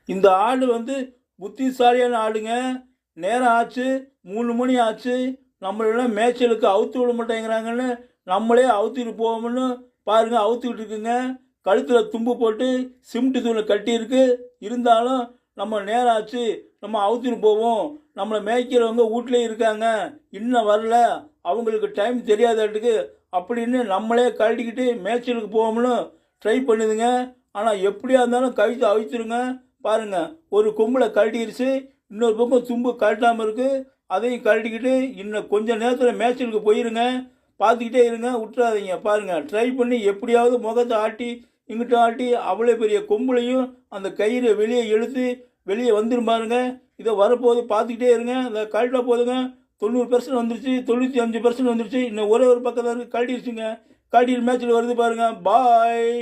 இந்த ஆடு வந்து புத்திசாலியான ஆடுங்க. நேரம் ஆச்சு, 3 மணி ஆச்சு, நம்மளெல்லாம் மேய்ச்சலுக்கு அவுத்து விட மாட்டேங்கிறாங்கன்னு நம்மளே அவுத்திட்டு போவோம்னு பாருங்க, அவுத்துக்கிட்டு இருக்குங்க. கழுத்தில் தும்பு போட்டு சிமெண்ட் தூளை கட்டியிருக்கு. இருந்தாலும் நம்ம நேரம் ஆச்சு, நம்ம அவுத்திட்டு போவோம், நம்மளை மேய்க்கிறவங்க வீட்லேயே இருக்காங்க, இன்னும் வரல, அவங்களுக்கு டைம் தெரியாதாட்டுக்கு அப்படின்னு நம்மளே கழட்டிக்கிட்டு மேய்ச்சலுக்கு போவோம்னு ட்ரை பண்ணுதுங்க. ஆனால் எப்படியா இருந்தாலும் கழுத்து அவித்துருங்க. பாருங்க, ஒரு கொம்பில் கழட்டிருச்சு, இன்னொரு பக்கம் தும்பு கழட்டாமல் இருக்குது. அதையும் கழட்டிக்கிட்டு இன்னும் கொஞ்சம் நேரத்தில் மேய்ச்சலுக்கு போயிருங்க. பார்த்துக்கிட்டே இருங்க, விட்டுறாதீங்க. பாருங்கள், ட்ரை பண்ணி எப்படியாவது முகத்தை ஆட்டி இங்கிட்ட ஆட்டி அவ்வளோ பெரிய கொம்புலையும் அந்த கயிறை வெளியே இழுத்து வெளியே வந்துடும் பாருங்க. இதை வரப்போகுது, பார்த்துக்கிட்டே இருங்க. இந்த கழட்ட போதுங்க, 90% வந்துருச்சு, 95% வந்துருச்சு. இன்னும் ஒரே ஒரு பக்கம் தான் இருக்குது, கழட்டிருச்சுங்க. கழட்டிட்டு மேட்ச்சில் வருது பாருங்கள். பாய்.